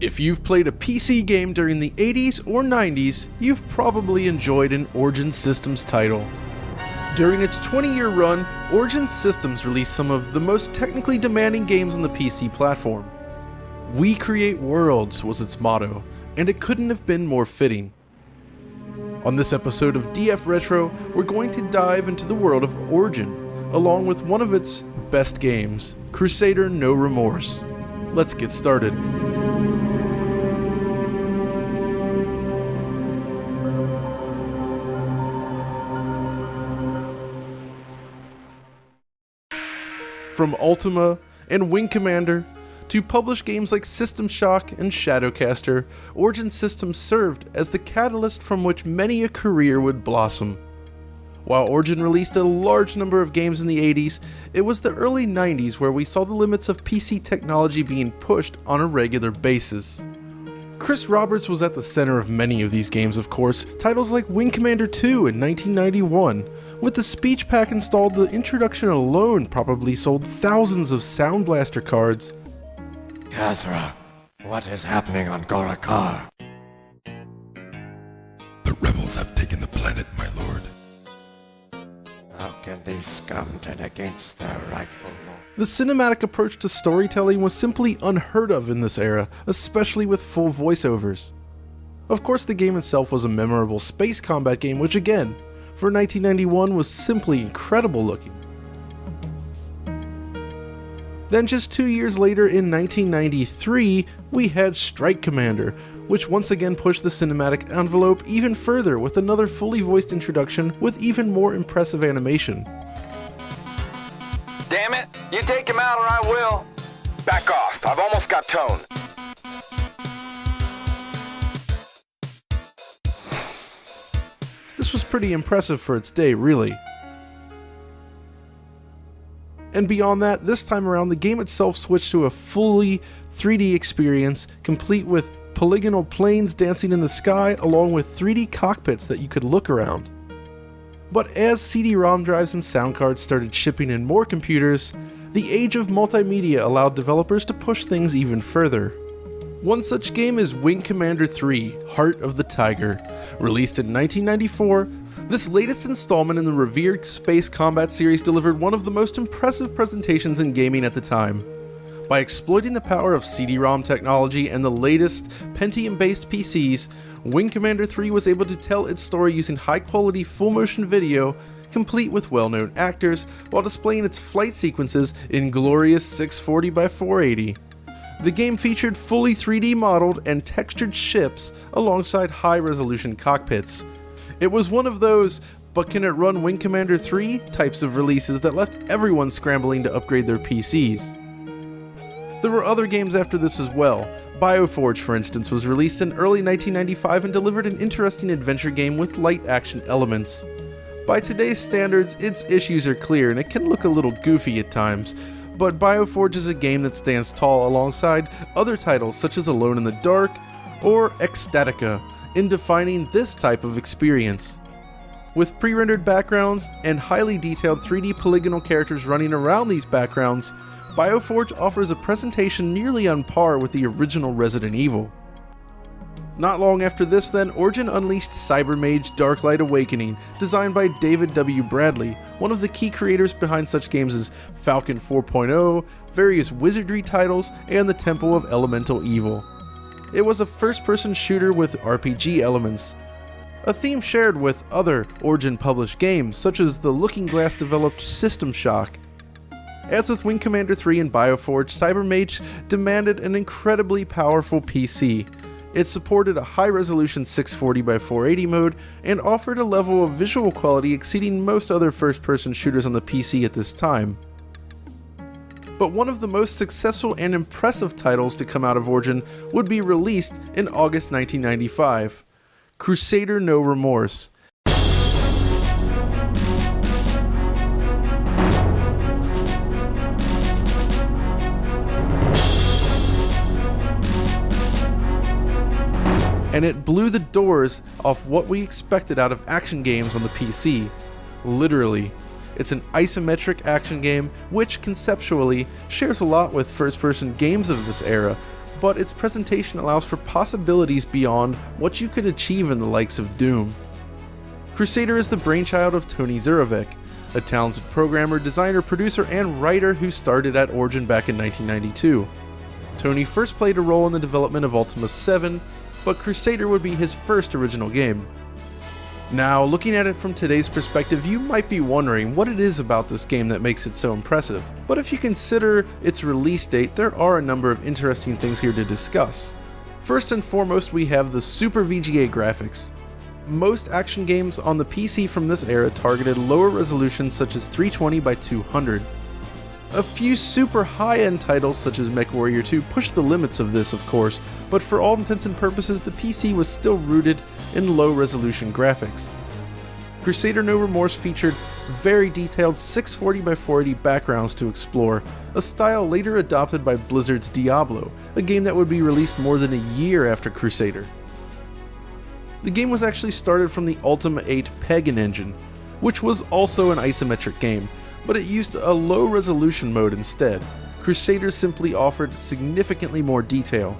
If you've played a PC game during the 80s or 90s, you've probably enjoyed an Origin Systems title. During its 20-year run, Origin Systems released some of the most technically demanding games on the PC platform. "We create worlds" was its motto, and it couldn't have been more fitting. On this episode of DF Retro, we're going to dive into the world of Origin, along with one of its best games, Crusader No Remorse. Let's get started. From Ultima and Wing Commander to published games like System Shock and Shadowcaster, Origin Systems served as the catalyst from which many a career would blossom. While Origin released a large number of games in the 80s, it was the early 90s where we saw the limits of PC technology being pushed on a regular basis. Chris Roberts was at the center of many of these games, of course. Titles like Wing Commander 2 in 1991. With the speech pack installed, the introduction alone probably sold thousands of Sound Blaster cards. Kazra, what is happening on Gorakar? The rebels have taken the planet, my lord. How can these scum turn against their rightful lord? The cinematic approach to storytelling was simply unheard of in this era, especially with full voiceovers. Of course, the game itself was a memorable space combat game, which again, for 1991 was simply incredible looking. Then just 2 years later in 1993, we had Strike Commander, which once again pushed the cinematic envelope even further with another fully voiced introduction with even more impressive animation. Damn it! You take him out or I will! Back off, I've almost got tone. This was pretty impressive for its day, really. And beyond that, this time around, the game itself switched to a fully 3D experience, complete with polygonal planes dancing in the sky, along with 3D cockpits that you could look around. But as CD-ROM drives and sound cards started shipping in more computers, the age of multimedia allowed developers to push things even further. One such game is Wing Commander 3: Heart of the Tiger. Released in 1994, this latest installment in the revered space combat series delivered one of the most impressive presentations in gaming at the time. By exploiting the power of CD-ROM technology and the latest Pentium-based PCs, Wing Commander 3 was able to tell its story using high-quality full-motion video, complete with well-known actors, while displaying its flight sequences in glorious 640 by 480. The game featured fully 3D modeled and textured ships alongside high-resolution cockpits. It was one of those "but can it run Wing Commander 3" types of releases that left everyone scrambling to upgrade their PCs. There were other games after this as well. BioForge, for instance, was released in early 1995 and delivered an interesting adventure game with light action elements. By today's standards, its issues are clear and it can look a little goofy at times, but BioForge is a game that stands tall alongside other titles such as Alone in the Dark or Ecstatica in defining this type of experience. With pre-rendered backgrounds and highly detailed 3D polygonal characters running around these backgrounds, BioForge offers a presentation nearly on par with the original Resident Evil. Not long after this then, Origin unleashed Cybermage Darklight Awakening, designed by David W. Bradley, one of the key creators behind such games as Falcon 4.0, various wizardry titles, and the Temple of Elemental Evil. It was a first-person shooter with RPG elements, a theme shared with other Origin-published games, such as the Looking Glass-developed System Shock. As with Wing Commander 3 and BioForge, Cybermage demanded an incredibly powerful PC. It supported a high-resolution 640 by 480 mode and offered a level of visual quality exceeding most other first-person shooters on the PC at this time. But one of the most successful and impressive titles to come out of Origin would be released in August 1995, Crusader No Remorse. And it blew the doors off what we expected out of action games on the PC. Literally. It's an isometric action game which conceptually shares a lot with first-person games of this era, but its presentation allows for possibilities beyond what you could achieve in the likes of Doom. Crusader is the brainchild of Tony Zurovec, a talented programmer, designer, producer, and writer who started at Origin back in 1992. Tony first played a role in the development of Ultima 7, but Crusader would be his first original game. Now, looking at it from today's perspective, you might be wondering what it is about this game that makes it so impressive, but if you consider its release date, there are a number of interesting things here to discuss. First and foremost, we have the Super VGA graphics. Most action games on the PC from this era targeted lower resolutions such as 320 by 200. A few super high-end titles such as MechWarrior 2 pushed the limits of this, of course, but for all intents and purposes the PC was still rooted in low-resolution graphics. Crusader No Remorse featured very detailed 640 by 480 backgrounds to explore, a style later adopted by Blizzard's Diablo, a game that would be released more than a year after Crusader. The game was actually started from the Ultima 8 Pagan engine, which was also an isometric game, but it used a low resolution mode instead. Crusader simply offered significantly more detail.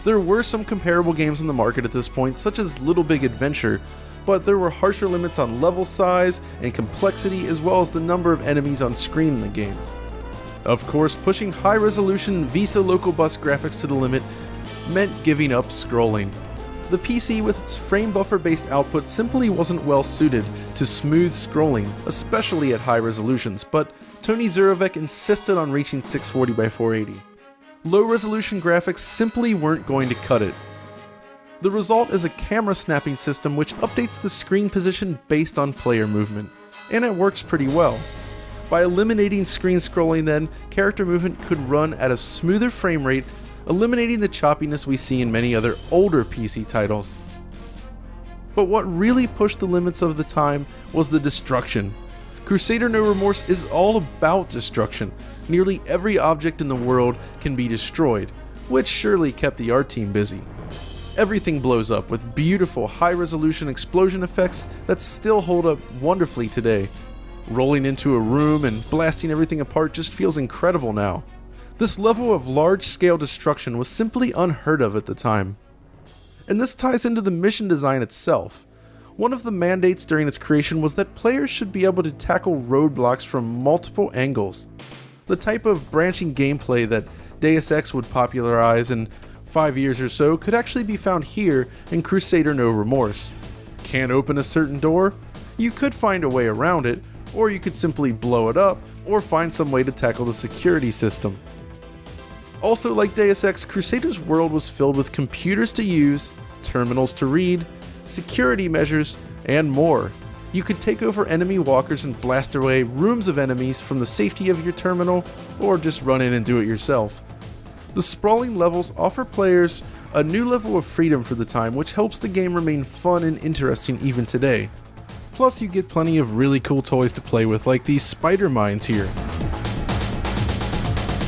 There were some comparable games in the market at this point, such as Little Big Adventure, but there were harsher limits on level size and complexity as well as the number of enemies on screen in the game. Of course, pushing high resolution VISA local bus graphics to the limit meant giving up scrolling. The PC with its frame buffer based output simply wasn't well suited to smooth scrolling, especially at high resolutions, but Tony Zurovec insisted on reaching 640 by 480. Low resolution graphics simply weren't going to cut it. The result is a camera snapping system which updates the screen position based on player movement, and it works pretty well. By eliminating screen scrolling then, character movement could run at a smoother frame rate, eliminating the choppiness we see in many other older PC titles. But what really pushed the limits of the time was the destruction. Crusader No Remorse is all about destruction. Nearly every object in the world can be destroyed, which surely kept the art team busy. Everything blows up with beautiful high-resolution explosion effects that still hold up wonderfully today. Rolling into a room and blasting everything apart just feels incredible now. This level of large-scale destruction was simply unheard of at the time. And this ties into the mission design itself. One of the mandates during its creation was that players should be able to tackle roadblocks from multiple angles. The type of branching gameplay that Deus Ex would popularize in 5 years or so could actually be found here in Crusader No Remorse. Can't open a certain door? You could find a way around it, or you could simply blow it up, or find some way to tackle the security system. Also, like Deus Ex, Crusader's world was filled with computers to use, terminals to read, security measures, and more. You could take over enemy walkers and blast away rooms of enemies from the safety of your terminal, or just run in and do it yourself. The sprawling levels offer players a new level of freedom for the time, which helps the game remain fun and interesting even today. Plus, you get plenty of really cool toys to play with, like these spider mines here.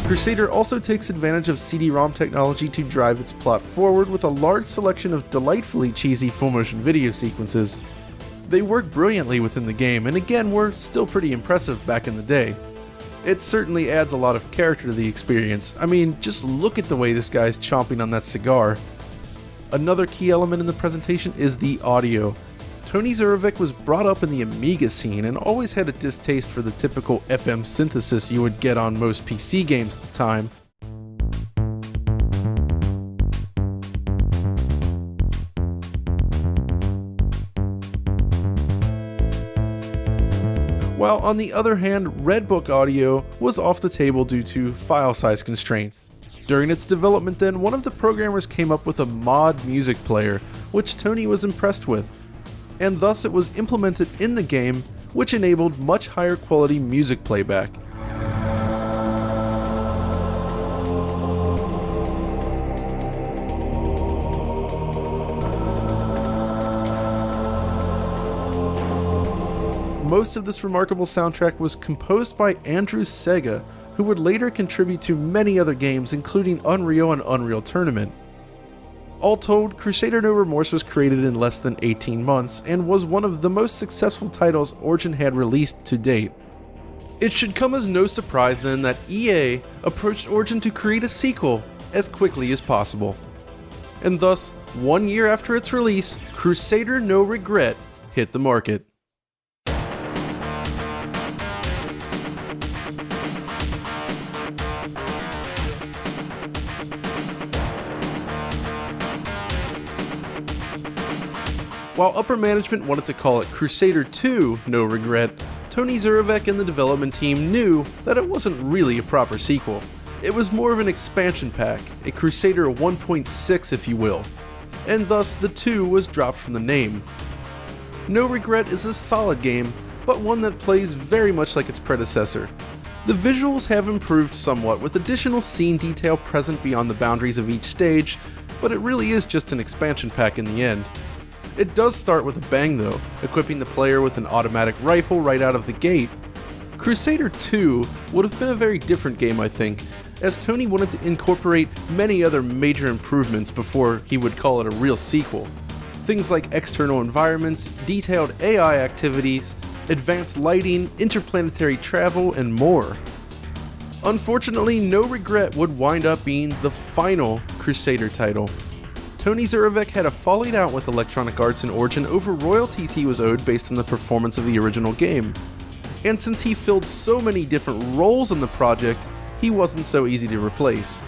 Crusader also takes advantage of CD-ROM technology to drive its plot forward with a large selection of delightfully cheesy full-motion video sequences. They work brilliantly within the game, and again were still pretty impressive back in the day. It certainly adds a lot of character to the experience. I mean, just look at the way this guy's chomping on that cigar. Another key element in the presentation is the audio. Tony Zurovec was brought up in the Amiga scene and always had a distaste for the typical FM synthesis you would get on most PC games at the time. While on the other hand, Red Book audio was off the table due to file size constraints. During its development then, one of the programmers came up with a mod music player, which Tony was impressed with, and thus it was implemented in the game, which enabled much higher quality music playback. Most of this remarkable soundtrack was composed by Andrew Sega, who would later contribute to many other games including Unreal and Unreal Tournament. All told, Crusader No Remorse was created in less than 18 months and was one of the most successful titles Origin had released to date. It should come as no surprise then that EA approached Origin to create a sequel, as quickly as possible. And thus, 1 year after its release, Crusader No Regret hit the market. While upper management wanted to call it Crusader 2 No Regret, Tony Zurovec and the development team knew that it wasn't really a proper sequel. It was more of an expansion pack, a Crusader 1.6 if you will, and thus the 2 was dropped from the name. No Regret is a solid game, but one that plays very much like its predecessor. The visuals have improved somewhat with additional scene detail present beyond the boundaries of each stage, but it really is just an expansion pack in the end. It does start with a bang though, equipping the player with an automatic rifle right out of the gate. Crusader 2 would have been a very different game I think, as Tony wanted to incorporate many other major improvements before he would call it a real sequel. Things like external environments, detailed AI activities, advanced lighting, interplanetary travel, and more. Unfortunately, No Regret would wind up being the final Crusader title. Tony Zurovec had a falling out with Electronic Arts and Origin over royalties he was owed based on the performance of the original game. And since he filled so many different roles in the project, he wasn't so easy to replace.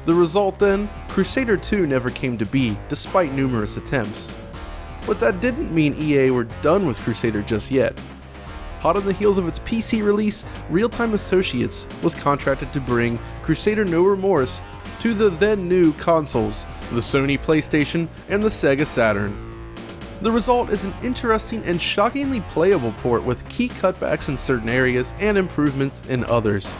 The result then, Crusader 2 never came to be, despite numerous attempts. But that didn't mean EA were done with Crusader just yet. Hot on the heels of its PC release, Real-Time Associates was contracted to bring Crusader No Remorse to the then new consoles, the Sony PlayStation and the Sega Saturn. The result is an interesting and shockingly playable port with key cutbacks in certain areas and improvements in others.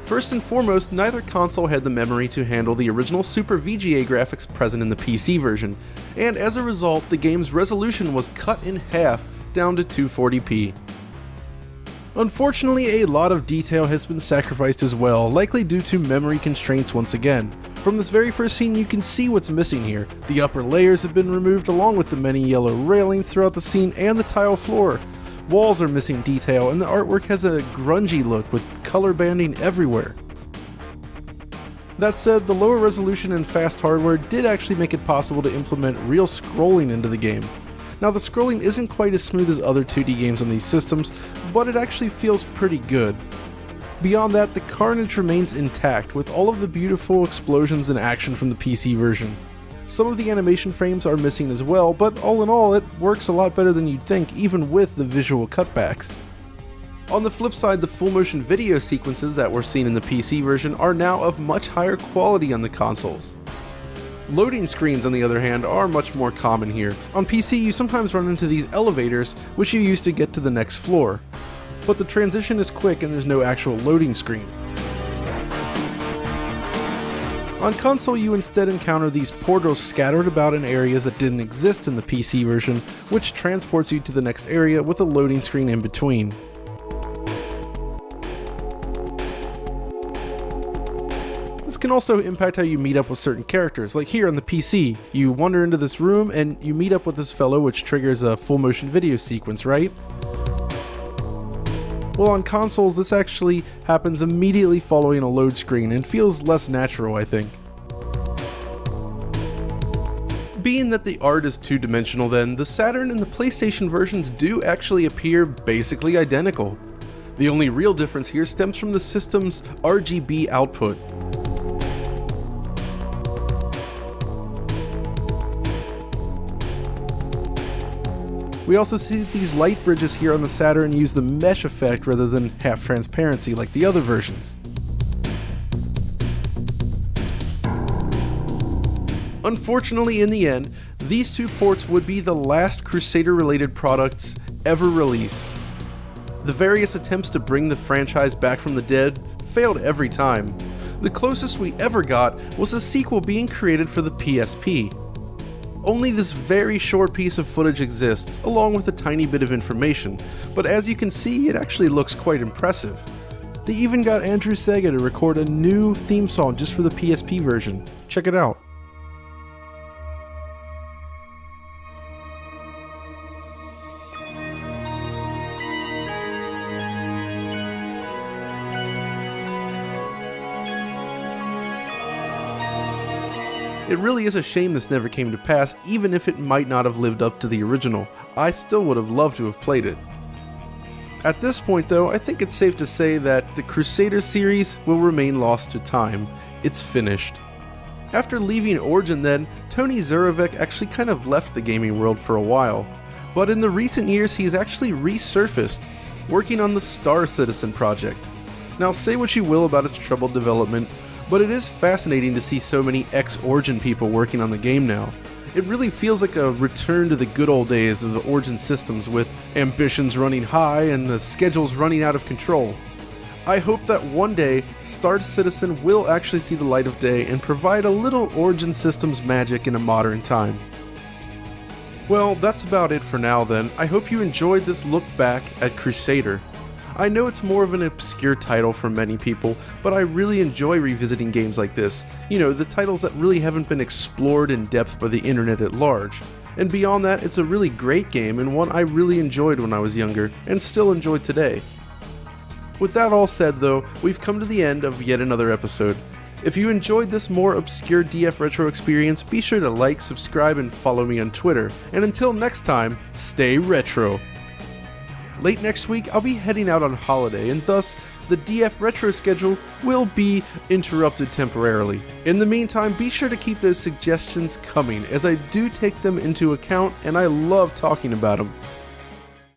First and foremost, neither console had the memory to handle the original Super VGA graphics present in the PC version, and as a result, the game's resolution was cut in half down to 240p. Unfortunately, a lot of detail has been sacrificed as well, likely due to memory constraints once again. From this very first scene you can see what's missing here. The upper layers have been removed along with the many yellow railings throughout the scene and the tile floor. Walls are missing detail and the artwork has a grungy look with color banding everywhere. That said, the lower resolution and fast hardware did actually make it possible to implement real scrolling into the game. Now the scrolling isn't quite as smooth as other 2D games on these systems, but it actually feels pretty good. Beyond that, the carnage remains intact with all of the beautiful explosions and action from the PC version. Some of the animation frames are missing as well, but all in all it works a lot better than you'd think even with the visual cutbacks. On the flip side, the full motion video sequences that were seen in the PC version are now of much higher quality on the consoles. Loading screens, on the other hand, are much more common here. On PC, you sometimes run into these elevators, which you use to get to the next floor. But the transition is quick and there's no actual loading screen. On console, you instead encounter these portals scattered about in areas that didn't exist in the PC version, which transports you to the next area with a loading screen in between. This can also impact how you meet up with certain characters, like here on the PC. You wander into this room and you meet up with this fellow, which triggers a full motion video sequence, right? Well, on consoles, this actually happens immediately following a load screen and feels less natural, I think. Being that the art is two-dimensional then, the Saturn and the PlayStation versions do actually appear basically identical. The only real difference here stems from the system's RGB output. We also see these light bridges here on the Saturn use the mesh effect rather than half transparency like the other versions. Unfortunately, in the end, these two ports would be the last Crusader-related products ever released. The various attempts to bring the franchise back from the dead failed every time. The closest we ever got was a sequel being created for the PSP. Only this very short piece of footage exists, along with a tiny bit of information, but as you can see, it actually looks quite impressive. They even got Andrew Sega to record a new theme song just for the PSP version. Check it out. It really is a shame this never came to pass, even if it might not have lived up to the original. I still would have loved to have played it. At this point though, I think it's safe to say that the Crusader series will remain lost to time. It's finished. After leaving Origin then, Tony Zurovec actually kind of left the gaming world for a while. But in the recent years he's actually resurfaced, working on the Star Citizen project. Now say what you will about its troubled development, but it is fascinating to see so many ex-Origin people working on the game now. It really feels like a return to the good old days of the Origin systems, with ambitions running high and the schedules running out of control. I hope that one day, Star Citizen will actually see the light of day and provide a little Origin Systems magic in a modern time. Well, that's about it for now then. I hope you enjoyed this look back at Crusader. I know it's more of an obscure title for many people, but I really enjoy revisiting games like this. You know, the titles that really haven't been explored in depth by the internet at large. And beyond that, it's a really great game and one I really enjoyed when I was younger, and still enjoy today. With that all said though, we've come to the end of yet another episode. If you enjoyed this more obscure DF Retro experience, be sure to like, subscribe, and follow me on Twitter. And until next time, stay retro! Late next week, I'll be heading out on holiday, and thus, the DF Retro schedule will be interrupted temporarily. In the meantime, be sure to keep those suggestions coming, as I do take them into account and I love talking about them.